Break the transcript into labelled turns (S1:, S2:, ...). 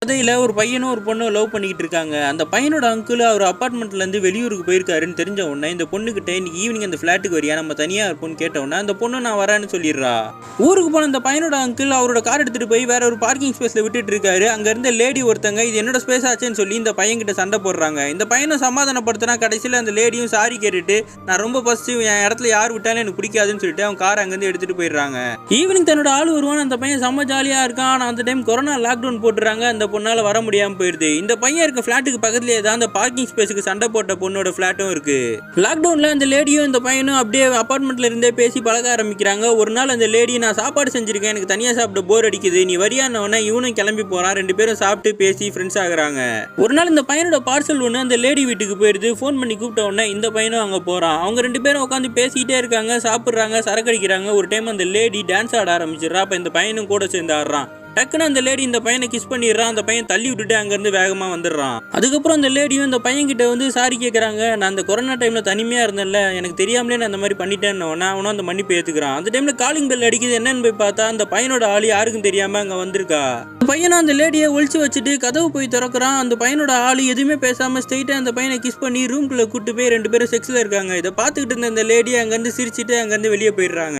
S1: கதையில ஒரு பையனும் ஒரு பொண்ணும் லவ் பண்ணிக்கிட்டு இருக்காங்க. அந்த பையனோட அங்கிள் அவர் அபார்ட்மெண்ட்ல இருந்து வெளியூருக்கு போயிருக்காருன்னு தெரிஞ்ச உடனே இந்த பொண்ணுகிட்ட இன்னைக்கு ஈவினிங் அந்த ஃபிளாட்டுக்கு வரியா, நம்ம தனியா இருப்போம்னு கேட்ட உடனே அந்த பொண்ணு நான் வரேன்னு சொல்லிடுறா. ஊருக்கு போன அந்த பையனோட அங்கிள் அவரோட கார் எடுத்துட்டு போய் வேற ஒரு பார்க்கிங் ஸ்பேஸ்ல விட்டுட்டு இருக்காரு. அங்க இருந்த லேடி ஒருத்தங்க இது என்னோட ஸ்பேஸ் ஆச்சுன்னு சொல்லி இந்த பையன் கிட்ட சண்டை போடுறாங்க. இந்த பையனும் சமாதானப்படுத்தினா கடைசியில் அந்த லேடியும் சாரி கேட்டுட்டு நான் ரொம்ப ஃபர்ஸ்ட் என் இடத்துல யார் விட்டாலும் எனக்கு பிடிக்காதுன்னு சொல்லிட்டு அவன் கார் அங்கிருந்து எடுத்துட்டு போயிடுறாங்க. ஈவினிங் தன்னோட ஆள் வருவான். அந்த பையன் செம்ம ஜாலியா இருக்கான். ஆனா அந்த டைம் கொரோனா லாக்டவுன் போட்டுறாங்க. அந்த பொண்ணால வர முடியாம போயிடுது. இந்த பையன் இருக்க ஃபிளாட்டுக்கு பக்கத்துலயே தான் அந்த பார்க்கிங் ஸ்பேஸுக்கு சண்டை போட்ட பொண்ணோட ஃபிளாட்டும் இருக்கு. லாக்டவுன்ல அந்த லேடியும் இந்த பையனும் அப்படியே அபார்ட்மெண்ட்ல இருந்தே பேசி பழக ஆரம்பிக்கிறாங்க. ஒரு நாள் அந்த லேடி நான் சாப்பாடு செஞ்சிருக்கேன், எனக்கு தனியா சாப்பிட போர் அடிக்குது, நீ வரியானவன இவனும் கிளம்பி போறான். ரெண்டு பேரும் சாப்பிட்டு பேசி ஃப்ரெண்ட்ஸ் ஆகுறாங்க. ஒரு நாள் இந்த பையனோட பார்சல் ஒன்று அந்த லேடி வீட்டுக்கு போயிடுது. ஃபோன் பண்ணி கூப்பிட்ட உடனே இந்த பையனும் அங்க போறான். அவங்க ரெண்டு பேரும் உட்காந்து பேசிக்கிட்டே இருக்காங்க, சாப்பிடுறாங்க, சரக்கு அடிக்கிறாங்க. ஒரு டைம் அந்த லேடி டான்ஸ் ஆட ஆரம்பிச்சிடறா. அப்ப இந்த பையனும் கூட சேர்ந்து ஆடுறான். டக்குன்னு அந்த லேடி இந்த பையனை கிஸ் பண்ணிடுறான். அந்த பையன் தள்ளி விட்டுட்டு அங்கேருந்து வேகமா வந்துடுறான். அதுக்கப்புறம் அந்த லேடியும் இந்த பையன் கிட்ட வந்து சாரி கேட்குறாங்க. நான் அந்த கொரோனா டைம்ல தனிமையா இருந்தேன்ல, எனக்கு தெரியாமலே நான் அந்த மாதிரி பண்ணிட்டேன்னு அவனும் அந்த மன்னிப்பு ஏத்துக்கிறான். அந்த டைம்ல காலிங் பெல் அடிக்குது. என்னன்னு போய் பார்த்தா அந்த பையனோட ஆளு யாருக்கும் தெரியாம அங்க வந்திருக்கா. அந்த பையனும் அந்த லேடியை ஒழிச்சு வச்சுட்டு கதவு போய் திறக்கிறான். அந்த பையனோட ஆளு எதுவுமே பேசாம ஸ்ட்ரெயிட்டா அந்த பையனை கிஸ் பண்ணி ரூம்குள்ள கூட்டு போய் ரெண்டு பேரும் செக்ஸ்ல இருக்காங்க. இதை பார்த்துக்கிட்டு இருந்த அந்த லேடி அங்கிருந்து சிரிச்சுட்டு அங்கிருந்து வெளியே போயிடுறாங்க.